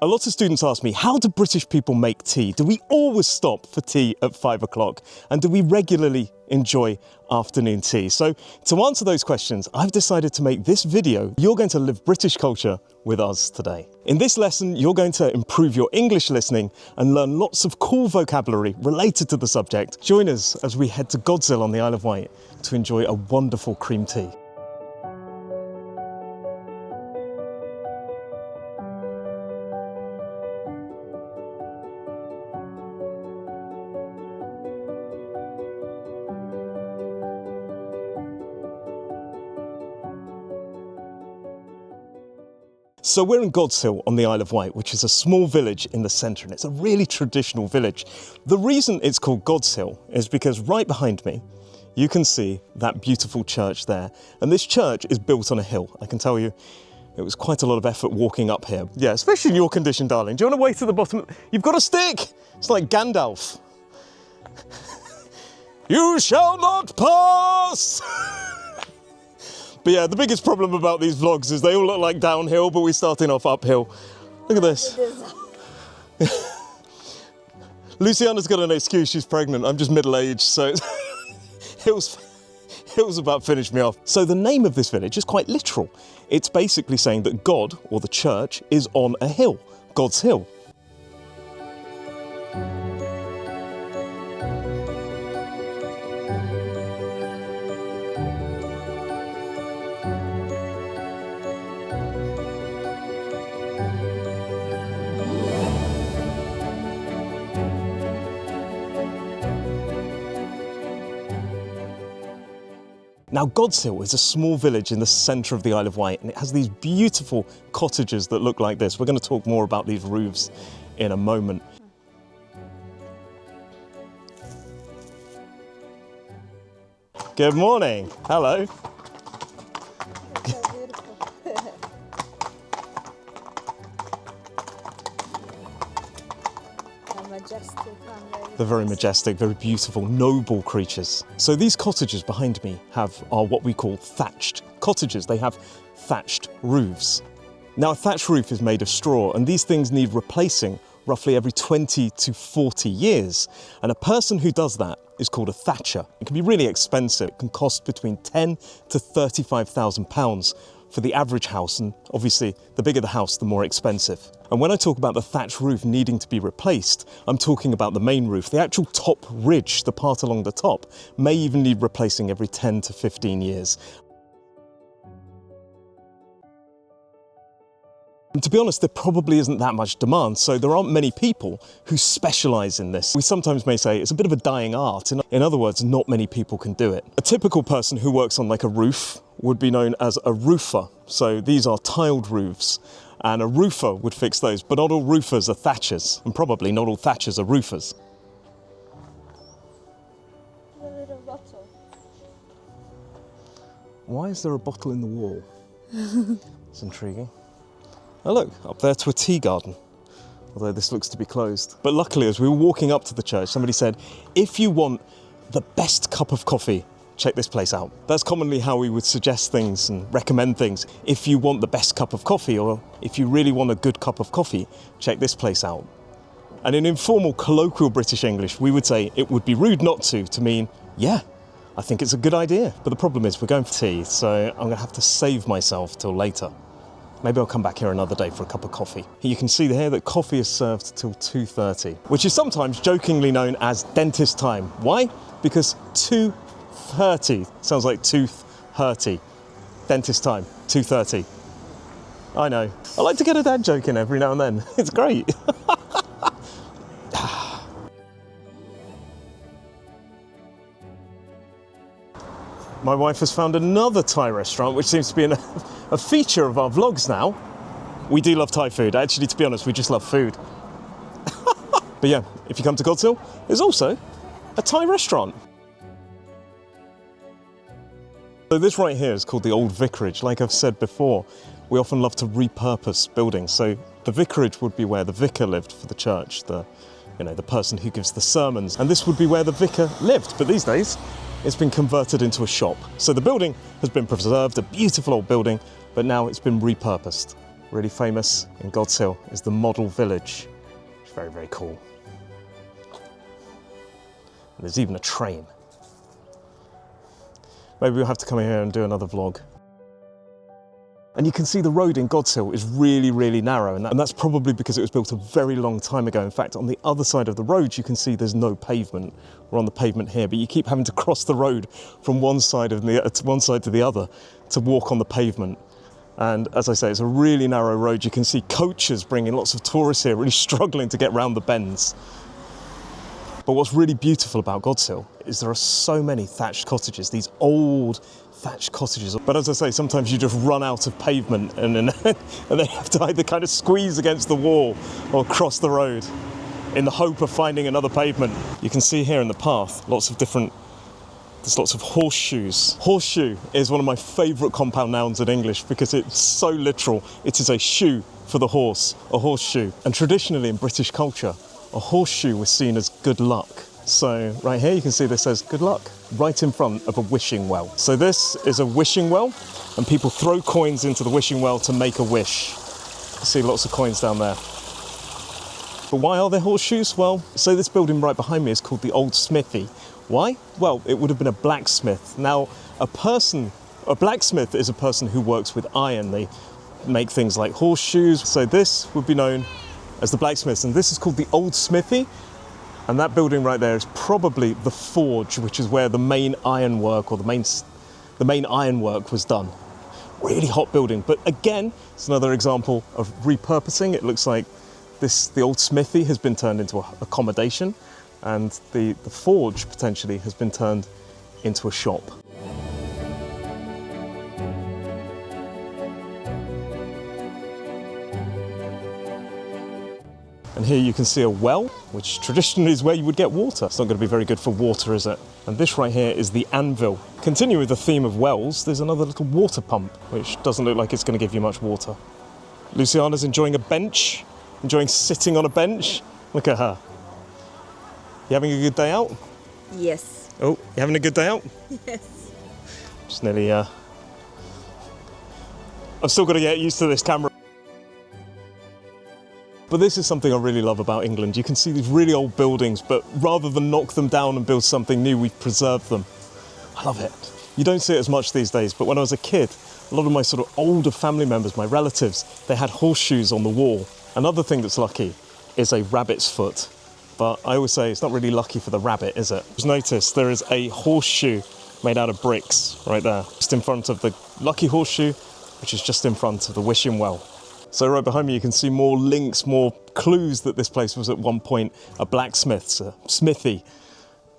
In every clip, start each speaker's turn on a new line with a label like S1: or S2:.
S1: A lot of students ask me, how do British people make tea? Do we always stop for tea at 5 o'clock? And do we regularly enjoy afternoon tea? So to answer those questions, I've decided to make this video. You're going to live British culture with us today. In this lesson, you're going to improve your English listening and learn lots of cool vocabulary related to the subject. Join us as we head to Godshill on the Isle of Wight to enjoy a wonderful cream tea. So we're in Godshill on the Isle of Wight, which is a small village in the centre, and it's a really traditional village. The reason it's called Godshill is because right behind me, you can see that beautiful church there. And this church is built on a hill. I can tell you, it was quite a lot of effort walking up here. Yeah, especially in your condition, darling. Do you want to wait to the bottom? You've got a stick! It's like Gandalf. You shall not pass! But yeah, the biggest problem about these vlogs is they all look like downhill, but we're starting off uphill. Look at this. Luciana's got an excuse, she's pregnant. I'm just middle-aged, so hill's about finished me off. So the name of this village is quite literal. It's basically saying that God, or the church, is on a hill, God's Hill. Now, Godshill is a small village in the centre of the Isle of Wight, and it has these beautiful cottages that look like this. We're going to talk more about these roofs in a moment. Good morning. Hello. They're very majestic, very beautiful, noble creatures. So these cottages behind me are what we call thatched cottages. They have thatched roofs. Now, a thatched roof is made of straw, and these things need replacing roughly every 20 to 40 years. And a person who does that is called a thatcher. It can be really expensive. It can cost between £10,000 to £35,000 for the average house, and obviously the bigger the house, the more expensive. And when I talk about the thatched roof needing to be replaced, I'm talking about the main roof. The actual top ridge, the part along the top, may even need replacing every 10 to 15 years. And to be honest, there probably isn't that much demand, so there aren't many people who specialise in this. We sometimes may say it's a bit of a dying art. In other words, not many people can do it. A typical person who works on like a roof would be known as a roofer. So these are tiled roofs, and a roofer would fix those, but not all roofers are thatchers, and probably not all thatchers are roofers.
S2: A little bottle.
S1: Why is there a bottle in the wall? It's intriguing. Oh look, up there to a tea garden, although this looks to be closed. But luckily, as we were walking up to the church, somebody said, if you want the best cup of coffee, check this place out. That's commonly how we would suggest things and recommend things. If you want the best cup of coffee, or if you really want a good cup of coffee, check this place out. And in informal, colloquial British English, we would say it would be rude not to mean, yeah, I think it's a good idea. But the problem is we're going for tea, so I'm gonna have to save myself till later. Maybe I'll come back here another day for a cup of coffee. You can see here that coffee is served till 2:30, which is sometimes jokingly known as dentist time. Why? Because 2:30 sounds like tooth hurty. Dentist time, 2:30. I know. I like to get a dad joke in every now and then. It's great. My wife has found another Thai restaurant, which seems to be a feature of our vlogs now. We do love Thai food. Actually, to be honest, we just love food. But yeah, if you come to Godshill, there's also a Thai restaurant. So this right here is called the Old Vicarage. Like I've said before, we often love to repurpose buildings. So the vicarage would be where the vicar lived for the church, the person who gives the sermons. And this would be where the vicar lived. But these days, it's been converted into a shop. So the building has been preserved, a beautiful old building, but now it's been repurposed. really famous in Godshill, is the model village. It's very, very cool. And there's even a train. Maybe we'll have to come in here and do another vlog. And you can see the road in Godshill is really, really narrow, and that's probably because it was built a very long time ago. In fact, on the other side of the road, you can see there's no pavement. We're on the pavement here, but you keep having to cross the road from one side to the other to walk on the pavement. And as I say, it's a really narrow road. You can see coaches bringing lots of tourists here, really struggling to get round the bends. But what's really beautiful about Godshill is there are so many thatched cottages, these old thatched cottages. But as I say, sometimes you just run out of pavement and then have to either kind of squeeze against the wall or cross the road in the hope of finding another pavement. You can see here in the path, there's lots of horseshoes. Horseshoe is one of my favourite compound nouns in English because it's so literal. It is a shoe for the horse, a horseshoe. And traditionally in British culture, a horseshoe was seen as good luck. So right here you can see this says good luck right in front of a wishing well. So this is a wishing well, and people throw coins into the wishing well to make a wish. You see lots of coins down there. But why are there horseshoes? Well, so this building right behind me is called the Old Smithy. Why? Well, it would have been a blacksmith. Now, a blacksmith is a person who works with iron. They make things like horseshoes. So this would be known as the blacksmiths, and this is called the Old Smithy. And that building right there is probably the forge, which is where the main ironwork or the main ironwork was done. Really hot building, but again, it's another example of repurposing. It looks like the old smithy has been turned into accommodation, and the forge potentially has been turned into a shop. And here you can see a well, which traditionally is where you would get water. It's not going to be very good for water, is it? And this right here is the anvil. Continuing with the theme of wells, there's another little water pump, which doesn't look like it's going to give you much water. Luciana's enjoying a bench, enjoying sitting on a bench. Look at her. You having a good day out?
S2: Yes.
S1: Oh, you having a good day out?
S2: Yes.
S1: Just nearly, I've still got to get used to this camera. But this is something I really love about England. You can see these really old buildings, but rather than knock them down and build something new, we've preserved them. I love it. You don't see it as much these days, but when I was a kid, a lot of my sort of older family members, my relatives, they had horseshoes on the wall. Another thing that's lucky is a rabbit's foot. But I always say it's not really lucky for the rabbit, is it? Just notice there is a horseshoe made out of bricks right there, just in front of the lucky horseshoe, which is just in front of the wishing well. So right behind me you can see more links, more clues that this place was at one point a blacksmith's, a smithy,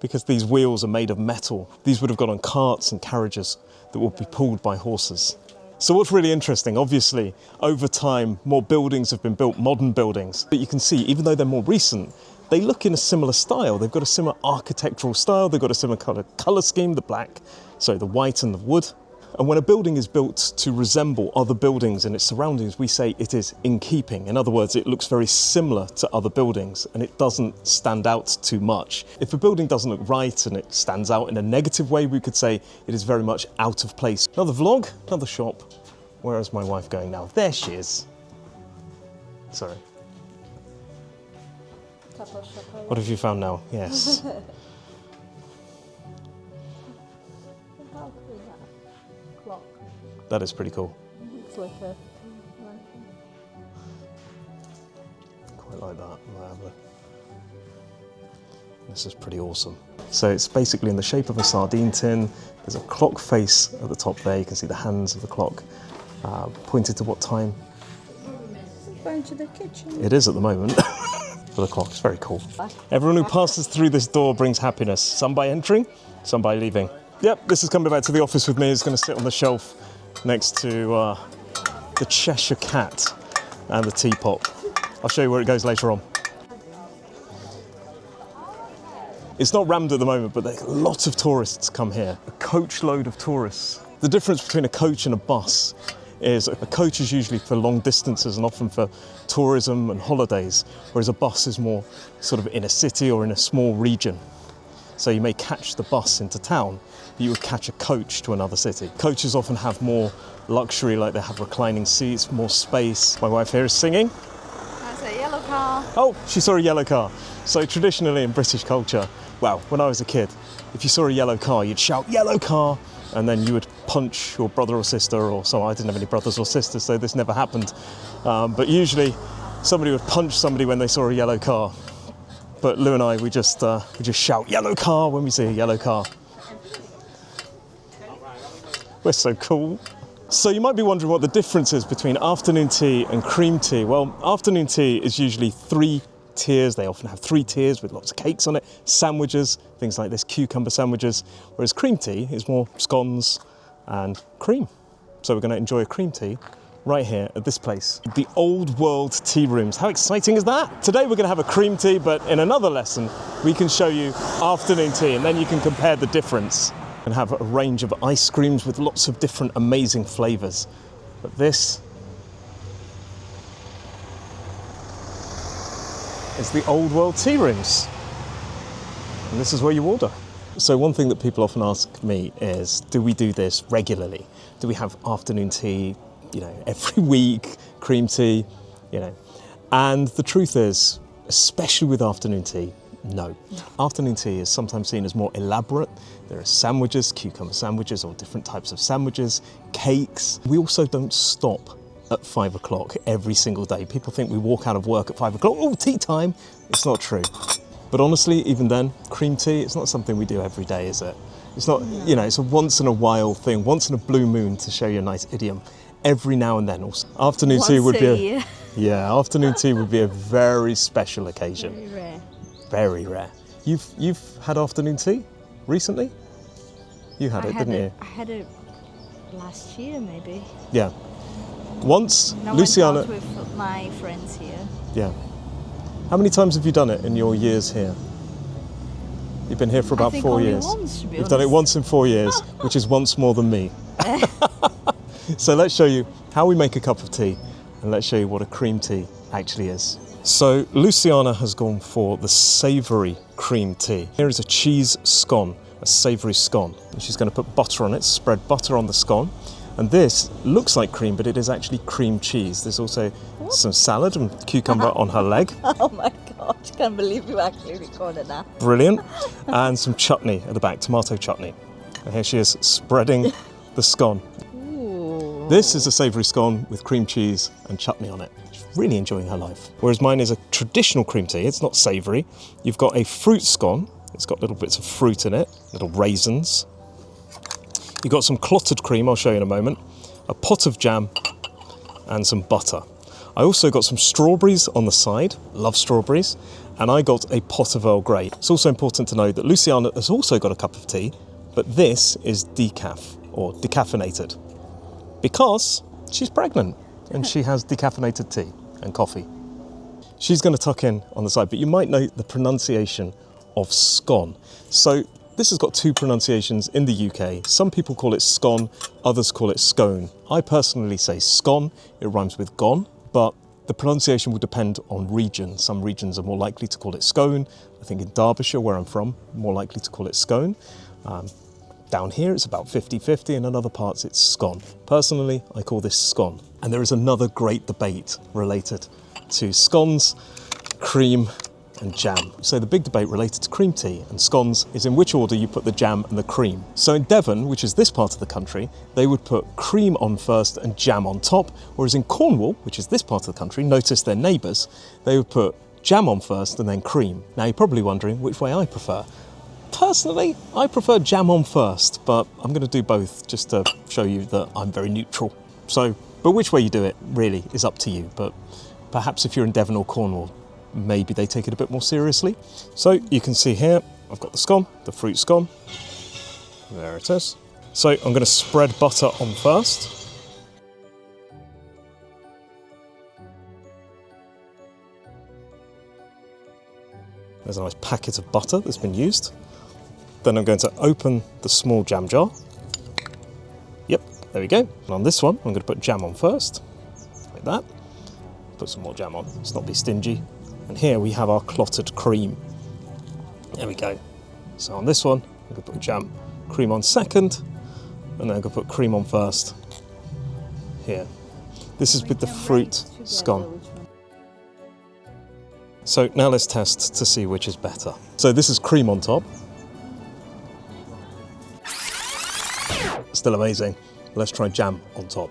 S1: because these wheels are made of metal. These would have gone on carts and carriages that would be pulled by horses. So what's really interesting, obviously, over time, more buildings have been built, modern buildings. But you can see, even though they're more recent, they look in a similar style. They've got a similar architectural style, they've got a similar colour scheme, the white and the wood. And when a building is built to resemble other buildings in its surroundings, we say it is in keeping. In other words, it looks very similar to other buildings and it doesn't stand out too much. If a building doesn't look right and it stands out in a negative way, we could say it is very much out of place. Another vlog, another shop. Where is my wife going now? There she is. Sorry. What have you found now? Yes.
S2: Clock.
S1: That is pretty cool.
S2: It's like a...
S1: Quite like that. This is pretty awesome. So it's basically in the shape of a sardine tin. There's a clock face at the top there. You can see the hands of the clock pointed to what time.
S2: Going to the kitchen.
S1: It is at the moment. For the clock, it's very cool. Everyone who passes through this door brings happiness. Some by entering, some by leaving. Yep, this is coming back to the office with me. It's going to sit on the shelf next to the Cheshire Cat and the teapot. I'll show you where it goes later on. It's not rammed at the moment, but there's lots of tourists come here. A coach load of tourists. The difference between a coach and a bus is a coach is usually for long distances and often for tourism and holidays, whereas a bus is more sort of in a city or in a small region. So you may catch the bus into town, but you would catch a coach to another city. Coaches often have more luxury, like they have reclining seats, more space. My wife here is singing.
S2: That's a yellow car.
S1: Oh, she saw a yellow car. So traditionally in British culture, well, when I was a kid, if you saw a yellow car, you'd shout, "Yellow car!" And then you would punch your brother or sister, or so. I didn't have any brothers or sisters, so this never happened. But usually somebody would punch somebody when they saw a yellow car. But Lou and I, we just shout "yellow car" when we see a yellow car. We're so cool. So you might be wondering what the difference is between afternoon tea and cream tea. Well, afternoon tea is usually 3 tiers. They often have 3 tiers with lots of cakes on it, sandwiches, things like this, cucumber sandwiches, whereas cream tea is more scones and cream. So we're going to enjoy a cream tea right here at this place, the Old World Tea Rooms. How exciting is that? Today we're going to have a cream tea, but in another lesson we can show you afternoon tea, and then you can compare the difference and have a range of ice creams with lots of different amazing flavours. But this is the Old World Tea Rooms, and this is where you order. So one thing that people often ask me is, do we do this regularly? Do we have afternoon tea, every week, cream tea, And the truth is, especially with afternoon tea, no. Afternoon tea is sometimes seen as more elaborate. There are sandwiches, cucumber sandwiches, or different types of sandwiches, cakes. We also don't stop at 5 o'clock every single day. People think we walk out of work at 5 o'clock, oh, tea time. It's not true. But honestly, even then, cream tea, it's not something we do every day, is it? It's not, it's a once in a while thing, once in a blue moon, to show you a nice idiom. Every now and then. Also, afternoon tea would be afternoon tea would be a very special occasion.
S2: Very rare.
S1: Very rare. You've had afternoon tea recently? You had it, didn't you?
S2: I had it last year, maybe.
S1: Yeah. Once,
S2: And I
S1: Luciana.
S2: went out with my friends here.
S1: Yeah. How many times have you done it in your years here? You've been here for about 4
S2: only
S1: years.
S2: once, to be
S1: You've done it
S2: honest.
S1: once in 4 years, which is once more than me. So let's show you how we make a cup of tea, and let's show you what a cream tea actually is. So Luciana has gone for the savoury cream tea. Here is a cheese scone, a savoury scone. And she's going to put butter on it, spread butter on the scone. And this looks like cream, but it is actually cream cheese. There's also some salad and cucumber on her leg.
S2: Oh my gosh, I can't believe you actually recorded that.
S1: Brilliant. And some chutney at the back, tomato chutney. And here she is spreading the scone.
S2: Ooh.
S1: This is a savoury scone with cream cheese and chutney on it. She's really enjoying her life. Whereas mine is a traditional cream tea. It's not savoury. You've got a fruit scone. It's got little bits of fruit in it, little raisins. You've got some clotted cream, I'll show you in a moment, a pot of jam and some butter. I also got some strawberries on the side, love strawberries, and I got a pot of Earl Grey. It's also important to know that Luciana has also got a cup of tea, but this is decaf, or decaffeinated, because she's pregnant and she has decaffeinated tea and coffee. She's going to tuck in on the side, but you might know the pronunciation of scone. So this has got 2 pronunciations in the UK. Some people call it scone, others call it scone. I personally say scone, it rhymes with gone, but the pronunciation will depend on region. Some regions are more likely to call it scone. I think in Derbyshire, where I'm from, more likely to call it scone. Down here it's about 50-50, and in other parts it's scone. Personally, I call this scone. And there is another great debate related to scones, cream, and jam. So the big debate related to cream tea and scones is in which order you put the jam and the cream. So in Devon, which is this part of the country, they would put cream on first and jam on top, whereas in Cornwall, which is this part of the country, notice their neighbours, they would put jam on first and then cream. Now you're probably wondering which way I prefer. Personally, I prefer jam on first, but I'm going to do both just to show you that I'm very neutral. So, but which way you do it really is up to you, but perhaps if you're in Devon or Cornwall, maybe they take it a bit more seriously. So you can see here, I've got the scone, the fruit scone. There it is. So I'm going to spread butter on first. There's a nice packet of butter that's been used. Then I'm going to open the small jam jar. Yep, there we go. And on this one, I'm going to put jam on first, like that. Put some more jam on, let's not be stingy. And here we have our clotted cream. There we go. So on this one, I'm going to put jam, cream on second, and then I'm going to put cream on first here. This is with the fruit scone. So now let's test to see which is better. So this is cream on top. Still amazing. Let's try jam on top.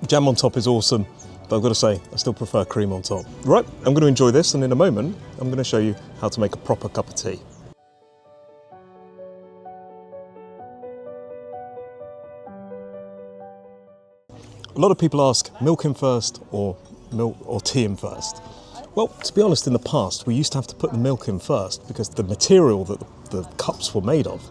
S1: Jam on top is awesome, but I've got to say, I still prefer cream on top. Right, I'm going to enjoy this, and in a moment, I'm going to show you how to make a proper cup of tea. A lot of people ask, milk in first or tea in first? Well, to be honest, in the past, we used to have to put the milk in first because the material that the cups were made of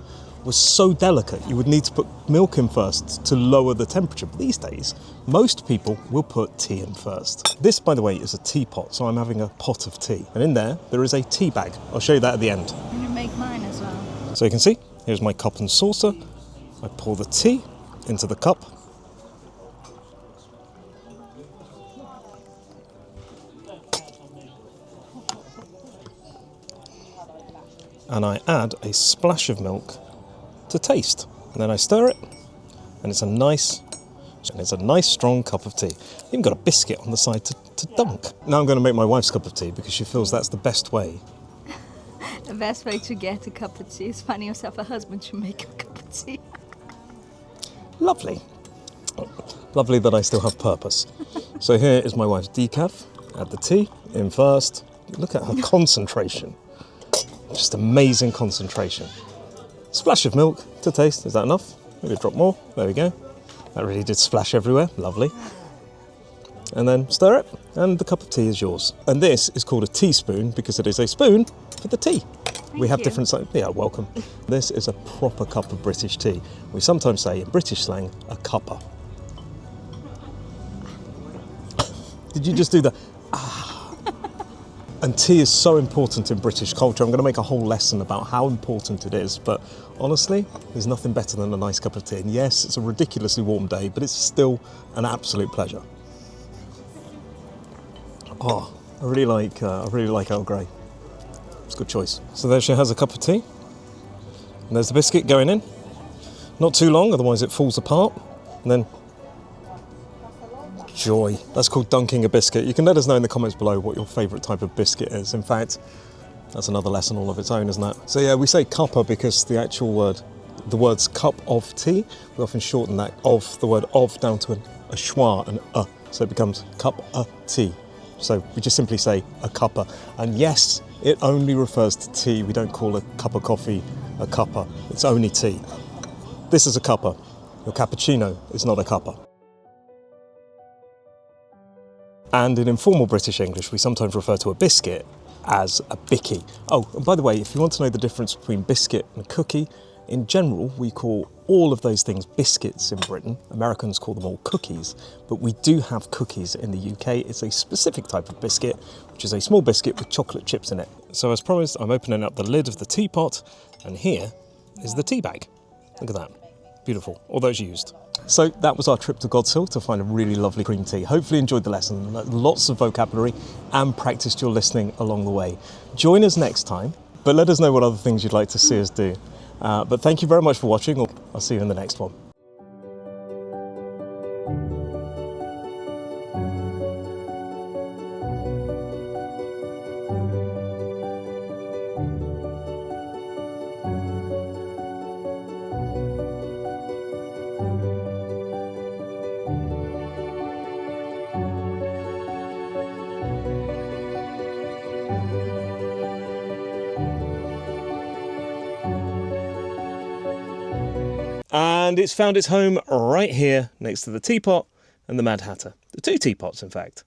S1: was so delicate. You would need to put milk in first to lower the temperature. But these days, most people will put tea in first. This, by the way, is a teapot, so I'm having a pot of tea. And in there is a tea bag. I'll show you that at the end.
S2: Can you make mine as well?
S1: So you can see, here's my cup and saucer. I pour the tea into the cup. And I add a splash of milk to taste. And then I stir it, and it's a nice strong cup of tea. Even got a biscuit on the side to dunk. Now I'm going to make my wife's cup of tea because she feels that's the best way.
S2: The best way to get a cup of tea is finding yourself a husband to make a cup of tea.
S1: Lovely. Lovely that I still have purpose. So here is my wife's decaf. Add the tea in first. Look at her concentration. Just amazing concentration. Splash of milk to taste. Is that enough? Maybe a drop more. There we go. That really did splash everywhere. Lovely. And then stir it, and the cup of tea is yours. And this is called a teaspoon because it is a spoon for the tea. We have different sizes. Yeah, welcome. This is a proper cup of British tea. We sometimes say in British slang, a cuppa. Did you just do the And tea is so important in British culture. I'm going to make a whole lesson about how important it is, but honestly, there's nothing better than a nice cup of tea. And yes, it's a ridiculously warm day, but it's still an absolute pleasure. Oh, I really like Earl Grey. It's a good choice. So there she has a cup of tea. And there's the biscuit going in. Not too long, otherwise it falls apart. And then joy. That's called dunking a biscuit. You can let us know in the comments below what your favourite type of biscuit is. In fact, that's another lesson all of its own, isn't it? So yeah, we say cuppa because the actual word, the words cup of tea, we often shorten that of, the word of, down to a schwa, an so it becomes cup a tea. So we just simply say a cuppa. And yes, it only refers to tea. We don't call a cup of coffee a cuppa. It's only tea. This is a cuppa. Your cappuccino is not a cuppa. And in informal British English, we sometimes refer to a biscuit as a bickie. Oh, and by the way, if you want to know the difference between biscuit and cookie, in general, we call all of those things biscuits in Britain. Americans call them all cookies, but we do have cookies in the UK. It's a specific type of biscuit, which is a small biscuit with chocolate chips in it. So as promised, I'm opening up the lid of the teapot, and here is the tea bag. Look at that. Beautiful. All those used. So that was our trip to Godshill to find a really lovely green tea. Hopefully you enjoyed the lesson, lots of vocabulary, and practiced your listening along the way. Join us next time, but let us know what other things you'd like to see us do. But thank you very much for watching. I'll see you in the next one. And it's found its home right here next to the teapot and the Mad Hatter. The two teapots, in fact.